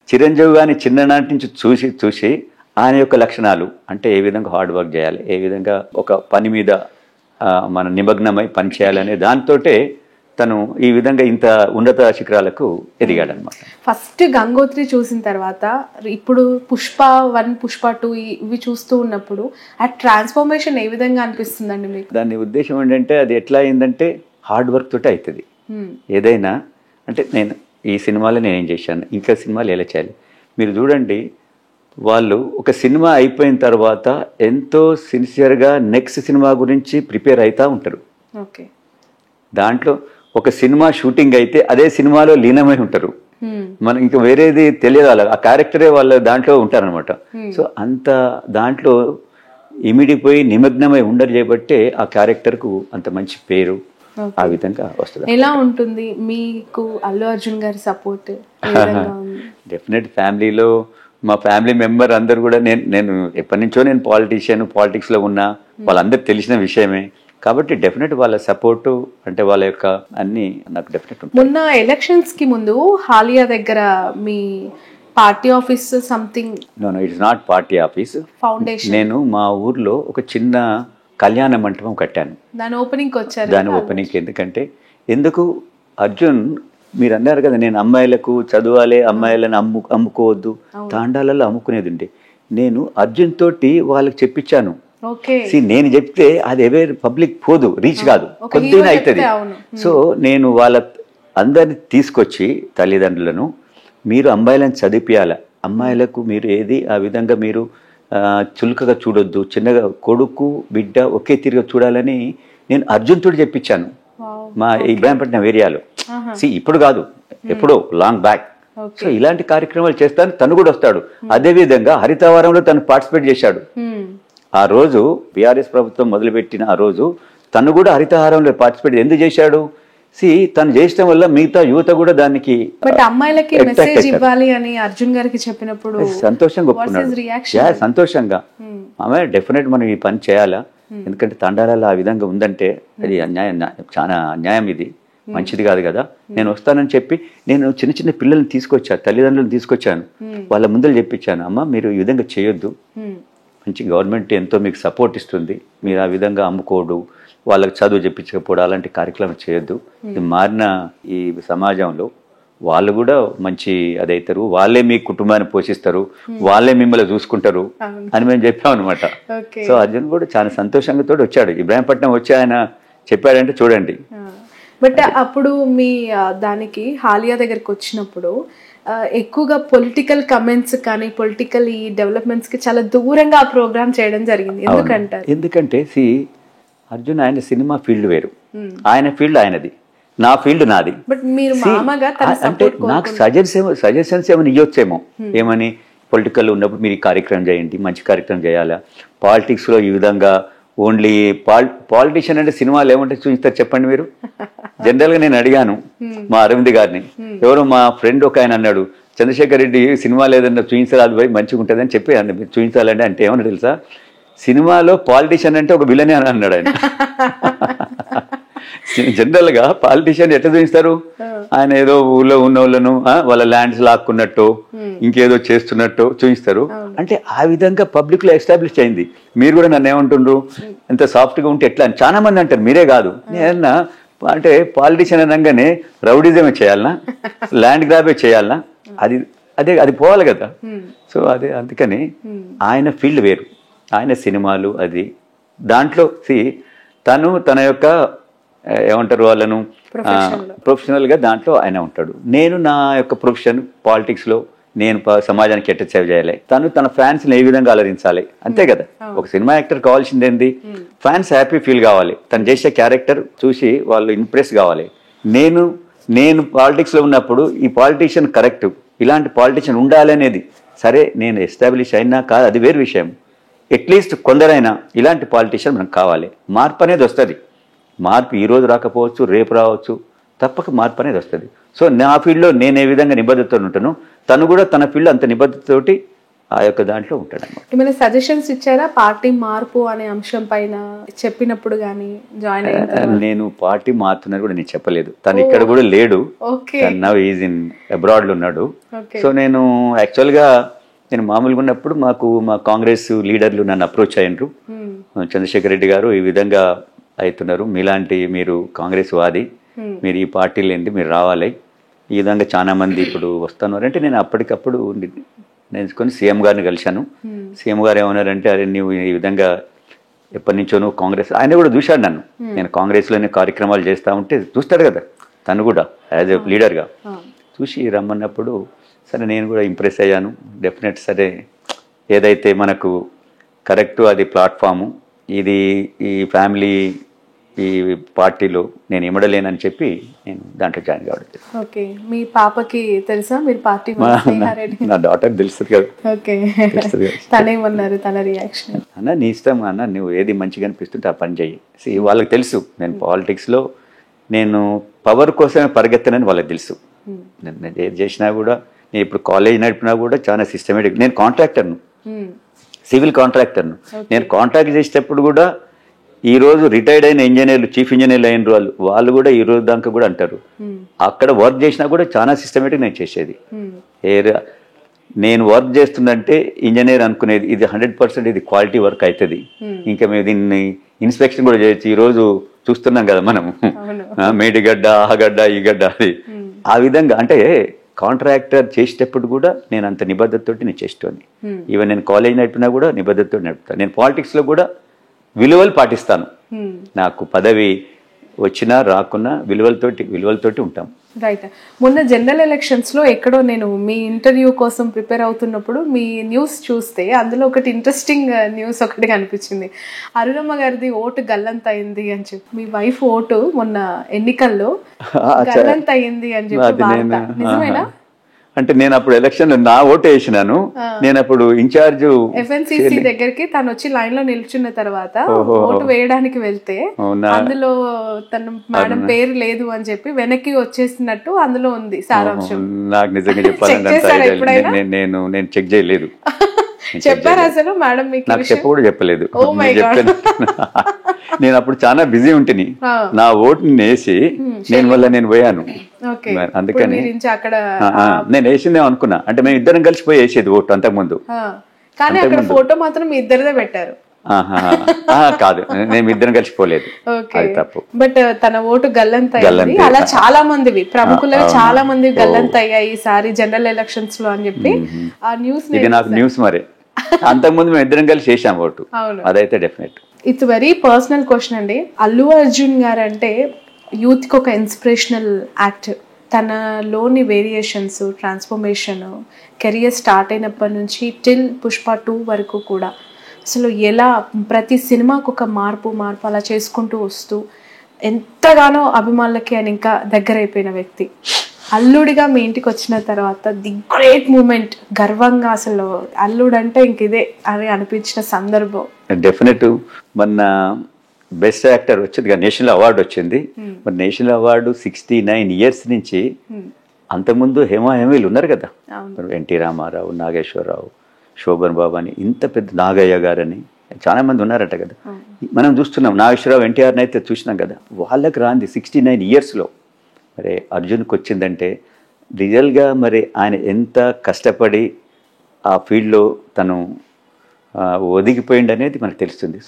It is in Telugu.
చిరంజీవి గారిని చిన్ననాటి నుంచి చూసి ఆయన యొక్క లక్షణాలు అంటే ఏ విధంగా హార్డ్ వర్క్ చేయాలి, ఏ విధంగా ఒక పని మీద మన నిమగ్నమై పని చేయాలనే దాంతోటే తను ఈ విధంగా ఇంత ఉన్నత శిఖరాలకు ఎదిగాడనమాట. ఫస్ట్ గంగోత్రి చూసిన తర్వాత ఇప్పుడు పుష్ప 1, పుష్ప 2 ఇవి చూస్తూ ఉన్నప్పుడు ఆ ట్రాన్స్ఫర్మేషన్ ఏ విధంగా అనిపిస్తుందండి మీకు? దాని ఉద్దేశం ఏంటంటే అది ఎట్లా అయిందంటే హార్డ్ వర్క్ తోటే అవుతుంది ఏదైనా. అంటే నేను ఈ సినిమాలో నేనేం చేశాను, ఇంకా సినిమాలు ఎలా చేయాలి మీరు చూడండి. వాళ్ళు ఒక సినిమా అయిపోయిన తర్వాత ఎంతో సిన్సియర్గా నెక్స్ట్ సినిమా గురించి ప్రిపేర్ అవుతూ ఉంటారు. ఓకే, దాంట్లో ఒక సినిమా షూటింగ్ అయితే అదే సినిమాలో లీనమై ఉంటారు. మనం ఇంకా వేరేది తెలియదు, ఆ క్యారెక్టరే వాళ్ళ దాంట్లో ఉంటారనమాట. సో అంత దాంట్లో ఇమిడిపోయి నిమగ్నమై ఉండరు చేయబట్టే ఆ క్యారెక్టర్కు అంత మంచి పేరు ఆ విధంగా వస్తుంది. ఎలా ఉంటుంది మీకు అల్లు అర్జున్ గారి సపోర్ట్? డెఫినెట్ ఫ్యామిలీలో మా ఫ్యామిలీ మెంబర్ అందరు కూడా నేను ఎప్పటి నుంచో నేను పాలిటిక్స్లో ఉన్నా, వాళ్ళందరూ తెలిసిన విషయమే కాబట్టి డెఫినెట్ వాళ్ళ సపోర్టు అంటే వాళ్ళ యొక్క అన్ని నాకు డెఫినెట్ ఉంటుంది. మొన్న ఎలక్షన్స్ కి ముందు హాలియా దగ్గర మీ party office something it's not party office, foundation. నేను మా ఊర్లో ఒక చిన్న కళ్యాణ మంటపం కట్టాను. దాని ఓపెనింగ్ వచ్చారు. దాని ఓపెనింగ్ ఎందుకు అర్జున్ మీరు అన్నారు కదా నేను అమ్మాయిలకు చదవాలి, అమ్మాయిలను అమ్ముకోవద్దు, తాండాలలో అమ్ముకునేది ఉండే. నేను అర్జున్ తోటి వాళ్ళకి చెప్పించాను. నేను చెప్తే అది ఎవరి పబ్లిక్ పోదు, రీచ్ కాదు, కొద్దిగా అవుతుంది. సో నేను వాళ్ళ అందరిని తీసుకొచ్చి తల్లిదండ్రులను మీరు అమ్మాయిలను చదివిపియాల, అమ్మాయిలకు మీరు ఏది ఆ విధంగా మీరు చులకగా చూడొద్దు, చిన్నగా కొడుకు బిడ్డ ఒకే తిరిగి చూడాలని నేను అర్జున్ తోటి చెప్పించాను మా ఇబ్రాహీంపట్నం ఏరియాలో. ఇప్పుడు కాదు, ఎప్పుడో లాంగ్ బ్యాక్. సో ఇలాంటి కార్యక్రమాలు చేస్తాను, తను కూడా వస్తాడు. అదే విధంగా హరితవారంలో తను పార్టిసిపేట్ చేశాడు. ఆ రోజు బీఆర్ఎస్ ప్రభుత్వం మొదలుపెట్టిన ఆ రోజు తను కూడా హరితహారంలో పార్టిసిపేట్ ఎందుకు చేశాడు? తను చేయడం వల్ల మిగతా యువత కూడా దానికి అమ్మాయిలకి మెసేజ్ ఇవ్వాలి అని అర్జున్ గారికి చెప్పినప్పుడు సంతోషంగా ఒప్పుకున్నాడు. సంతోషంగా ఆమె డెఫినెట్ మనం ఈ పని చేయాలా, ఎందుకంటే తండాలలో ఆ విధంగా ఉందంటే అది అన్యాయం, చాలా అన్యాయం, ఇది మంచిది కాదు కదా. నేను వస్తానని చెప్పి నేను చిన్న చిన్న పిల్లల్ని తీసుకొచ్చాను, తల్లిదండ్రులను తీసుకొచ్చాను, వాళ్ళ ముందర చెప్పించాను, అమ్మ మీరు ఈ విధంగా చేయొద్దు, మంచి గవర్నమెంట్ ఎంతో మీకు సపోర్ట్ ఇస్తుంది, మీరు ఆ విధంగా అమ్ముకోడు, వాళ్ళకి చదువు చెప్పించకపోవడం అలాంటి కార్యక్రమం చేయొద్దు. ఇది మారిన ఈ సమాజంలో వాళ్ళు కూడా మంచి అదైతారు, వాళ్ళే మీ కుటుంబాన్ని పోషిస్తారు, వాళ్ళే మిమ్మల్ని చూసుకుంటారు అని మేము చెప్పాం అనమాట. సో అర్జున్ కూడా చాలా సంతోషంగా తోటి వచ్చాడు. ఇబ్రాహీంపట్నం వచ్చి ఆయన చెప్పాడంటే చూడండి. బట్ అప్పుడు మీ దానికి హాలియా దగ్గరికి వచ్చినప్పుడు ఎక్కువగా పొలిటికల్ కమెంట్స్ కానీ పొలిటికల్ ఈ డెవలప్మెంట్స్ కి చాలా దూరంగా ఆ ప్రోగ్రామ్ చేయడం జరిగింది. ఎందుకంటే అర్జున్ ఆయన సినిమా ఫీల్డ్ వేరు, ఆయన ఫీల్డ్ ఆయనది, నా ఫీల్డ్ నాది. బట్ మీరు మామగా అంటే నాకు సజెషన్స్ ఏమైనా ఇవ్వచ్చేమో, ఏమని పొలిటికల్ ఉన్నప్పుడు మీరు ఈ కార్యక్రమం చేయండి, మంచి కార్యక్రమం చేయాలా, పాలిటిక్స్ లో ఈ విధంగా ఓన్లీ పాలిటిషియన్ అంటే సినిమాలు ఏమంటే చూపిస్తారు చెప్పండి మీరు. జనరల్ గా నేను అడిగాను మా అరవింద్ గారిని, ఎవరో మా ఫ్రెండ్ ఒక ఆయన అన్నాడు, చంద్రశేఖర్ రెడ్డి సినిమాలు ఏదన్నా చూపించాలి అది పోయి మంచిగా ఉంటుంది అని చెప్పి మీరు చూపించాలంటే అంటే ఏమన్నా తెలుసా, సినిమాలో పాలిటిషియన్ అంటే ఒక విలనే అని అన్నాడు ఆయన. జనరల్ గా పాలిటిషియన్ ఎట్లా చూపిస్తారు, ఆయన ఏదో ఊళ్ళో ఉన్న వాళ్ళను వాళ్ళ ల్యాండ్స్ లాక్కున్నట్టు ఇంకేదో చేస్తున్నట్టు చూపిస్తారు. అంటే ఆ విధంగా పబ్లిక్ లో ఎస్టాబ్లిష్ అయింది. మీరు కూడా నన్ను ఏమంటుండ్రు, ఎంత సాఫ్ట్ గా ఉంటే ఎట్లా అని చాలా మంది అంటారు, మీరే కాదు. నేనన్నా అంటే పాలిటిషియన్ అనగానే రౌడిజమే చేయాలనా, ల్యాండ్ గ్రాబే చేయాలనా, అది పోవాలి కదా. సో అదే అందుకని ఆయన ఫీల్డ్ వేరు, ఆయన సినిమాలు అది దాంట్లో తను తన యొక్క ఏమంటారు వాళ్ళను ప్రొఫెషనల్గా దాంట్లో ఆయన ఉంటాడు. నేను నా యొక్క ప్రొఫెషన్ పాలిటిక్స్లో నేను సమాజానికి ఎట్ట సేవ చేయాలి, తను తన ఫ్యాన్స్ని ఏ విధంగా అలరించాలి, అంతే కదా. ఒక సినిమా యాక్టర్ కావాల్సింది ఏంది, ఫ్యాన్స్ హ్యాపీ ఫీల్ కావాలి, తను చేసే క్యారెక్టర్ చూసి వాళ్ళు ఇంప్రెస్ కావాలి. నేను పాలిటిక్స్లో ఉన్నప్పుడు ఈ పాలిటిషియన్ కరెక్ట్, ఇలాంటి పాలిటిషియన్ ఉండాలి అనేది, సరే నేను ఎస్టాబ్లిష్ అయినా కాదు అది వేరు విషయం, అట్లీస్ట్ కొందరైనా ఇలాంటి పాలిటిషియన్ మనకు కావాలి. మార్పు అనేది వస్తుంది, మార్పు ఈరోజు రాకపోవచ్చు, రేపు రావచ్చు, తప్పక మార్పు అనేది వస్తుంది. సో నా ఫీల్డ్లో నేను ఏ విధంగా నిబద్ధతతో ఉంటానో తను కూడా తన ఫీల్డ్ అంత నిబద్ధతతోటి ఆ యొక్క దాంట్లో ఉంటాడు అనమాట. ఏమైనా సజెషన్స్ ఇచ్చారా పార్టీ మార్పు అనే అంశం పైన చెప్పినప్పుడు కానీ జాయిన్ అయిన? నేను పార్టీ మారుతున్నారు కూడా నేను చెప్పలేదు. తను ఇక్కడ కూడా లేడు, ఓకే నవ్ ఈజ్ ఇన్ అబ్రాడ్లో ఉన్నాడు. సో నేను యాక్చువల్గా నేను మామూలుగా ఉన్నప్పుడు మా కాంగ్రెస్ లీడర్లు నన్ను అప్రోచ్ అయ్యిండ్రు. చంద్రశేఖర్ రెడ్డి గారు ఈ విధంగా అవుతున్నారు, మీలాంటి మీరు కాంగ్రెస్ వాది, మీరు ఈ పార్టీలు ఏంటి, మీరు రావాలి, ఈ విధంగా చాలా మంది ఇప్పుడు వస్తున్నారు అంటే నేను అప్పటికప్పుడు నేర్చుకొని సీఎం గారిని కలిశాను. సీఎం గారు ఏమన్నారంటే, అరే నువ్వు ఈ విధంగా ఎప్పటి నుంచో నువ్వు కాంగ్రెస్, ఆయన కూడా చూశాడు నన్ను, నేను కాంగ్రెస్లోనే కార్యక్రమాలు చేస్తూ ఉంటే చూస్తాడు కదా తను కూడా యాజ్ ఎ లీడర్గా, చూసి రమ్మన్నప్పుడు సరే నేను కూడా ఇంప్రెస్ అయ్యాను. డెఫినెట్ సరే ఏదైతే మనకు కరెక్టు అది ప్లాట్ఫాము, ఇది ఈ ఫ్యామిలీ ఈ పార్టీలో నేను ఇమ్మడలేనని చెప్పి నేను దాంట్లో జాయిన్ కావడం. ఓకే, మీ పాపకి తెలుసా మీరు పార్టీ? నా డాటర్ తెలుస్తుంది కదా. ఓకే, తనేమన్నారు, తన రియాక్షన్? అన్న నీ ఇష్టం అన్న, నువ్వు ఏది మంచిగా అనిపిస్తుంటే ఆ పని చెయ్యి. వాళ్ళకి తెలుసు నేను పాలిటిక్స్లో నేను పవర్ కోసమే పరిగెత్తనని వాళ్ళకి తెలుసు. నేను ఏది చేసినా కూడా, నేను ఇప్పుడు కాలేజ్ నడిపినా కూడా చాలా సిస్టమేటిక్. నేను కాంట్రాక్టర్ను, సివిల్ కాంట్రాక్టర్ను. నేను కాంట్రాక్ట్ చేసేటప్పుడు కూడా ఈరోజు రిటైర్డ్ అయిన ఇంజనీర్లు, చీఫ్ ఇంజనీర్లు అయిన వాళ్ళు కూడా ఈ రోజు దాకా కూడా అంటారు, అక్కడ వర్క్ చేసినా కూడా చాలా సిస్టమేటిక్ నేను చేసేది. నేను వర్క్ చేస్తుందంటే ఇంజనీర్ అనుకునేది ఇది 100% ఇది క్వాలిటీ వర్క్ అవుతుంది, ఇంకా మేము దీన్ని ఇన్స్పెక్షన్ కూడా చేయొచ్చు. ఈరోజు చూస్తున్నాం కదా మనం, మేడిగడ్డ, ఆ గడ్డ, ఈ గడ్డ, అది ఆ విధంగా. అంటే కాంట్రాక్టర్ చేసేటప్పుడు కూడా నేను అంత నిబద్ధతతోటి నేను చేసేవాడిని. ఈవెన్ నేను కాలేజ్ నడిపినా కూడా నిబద్ధతతో నడుపుతాను. నేను పాలిటిక్స్లో కూడా విలువలు పాటిస్తాను. నాకు పదవి వచ్చినా రాకున్నా విలువలతోటి ఉంటాం. రైట్. మొన్న జనరల్ ఎలక్షన్స్ లో ఎక్కడో నేను మీ ఇంటర్వ్యూ కోసం ప్రిపేర్ అవుతున్నప్పుడు మీ న్యూస్ చూస్తే అందులో ఒకటి ఇంట్రెస్టింగ్ న్యూస్ ఒకటి కనిపించింది. అరుణమ్మ గారిది ఓటు గల్లంత అయింది అని చెప్పి, మీ వైఫ్ ఓటు మొన్న ఎన్నికల్లో గల్లంత అయింది అని చెప్పి వార్త, నిజమేనా? అంటే నేను అప్పుడు ఎలక్షన్ నా ఓటు వేసినాను, నేను అప్పుడు ఇన్ఛార్జ్ FNCC దగ్గరికి తను వచ్చి లైన్ లో నిల్చున్న తర్వాత ఓటు వేయడానికి వెళ్తే అందులో తన మేడం పేరు లేదు అని చెప్పి వెనక్కి వచ్చేసినట్టు అందులో ఉంది సారాంశం. నాకు నిజంగా చెప్పాలంటే నేను చెక్ చేయలేదు. చెప్పారు అసలు మేడం మీకు? నాకు చెప్ప చెప్పలేదు. నేను అప్పుడు చాలా బిజీ ఉంటుంది, నా ఓటుని వేసి నేను మళ్ళీ పోయాను. అందుకని నేను వేసిందేమో అనుకున్నా. అంటే మేము ఇద్దరం కలిసిపోయి వేసేది ఓటు అంతకుముందు, కానీ అక్కడ ఫోటో మాత్రం మీ ఇద్దరిదే పెట్టారు. కాదు, నేను ఇద్దరం కలిసిపోలేదు, అది తప్పు. బట్ తన ఓటు గల్లంత అయింది. అలా చాలా మందివి ప్రముఖులు చాలా మంది గల్లంత అయ్యాయి ఈసారి జనరల్ ఎలక్షన్స్ లో అని చెప్పి ఆ న్యూస్. ఇది నాకు న్యూస్ మరి. అంతకుముందు మేము ఇద్దరం కలిసి చేసాం ఓటు, అదైతే definite. It's very personal question అండి. అల్లు అర్జున్ గారు అంటే యూత్ కి ఒక ఇన్స్పిరేషనల్ యాక్టర్. తనలోని వేరియేషన్స్, ట్రాన్స్ఫర్మేషన్, కెరియర్ స్టార్ట్ అయినప్పటి నుంచి టిల్ పుష్ప 2 వరకు కూడా అసలు ఎలా ప్రతి సినిమాకు ఒక మార్పు అలా చేసుకుంటూ వస్తూ ఎంతగానో అభిమానులకి ఆయన ఇంకా దగ్గర అయిపోయిన వ్యక్తి. అల్లుడిగా మీ ఇంటికి వచ్చిన తర్వాత ది గ్రేట్ మూమెంట్, గర్వంగా అసలు అల్లుడు అంటే ఇంక ఇదే అని అనిపించిన సందర్భం? డెఫినెట్. మొన్న బెస్ట్ యాక్టర్ వచ్చింది, నేషనల్ అవార్డు వచ్చింది. మరి నేషనల్ అవార్డు 69 years నుంచి, అంతకుముందు హేమీలు ఉన్నారు కదా, ఎన్టీ రామారావు, నాగేశ్వరరావు, శోభన్ బాబు అని, ఇంత పెద్ద నాగయ్య గారని చాలా మంది ఉన్నారట కదా. మనం చూస్తున్నాం నాగేశ్వరరావు, ఎన్టీఆర్ని అయితే చూసినాం కదా. వాళ్ళకి రాంది 69 yearsలో మరి అర్జున్కి వచ్చిందంటే రియల్గా మరి ఆయన ఎంత కష్టపడి ఆ ఫీల్డ్లో తను ఒదిగిపోయింది అనేది మనకు తెలుస్తుంది.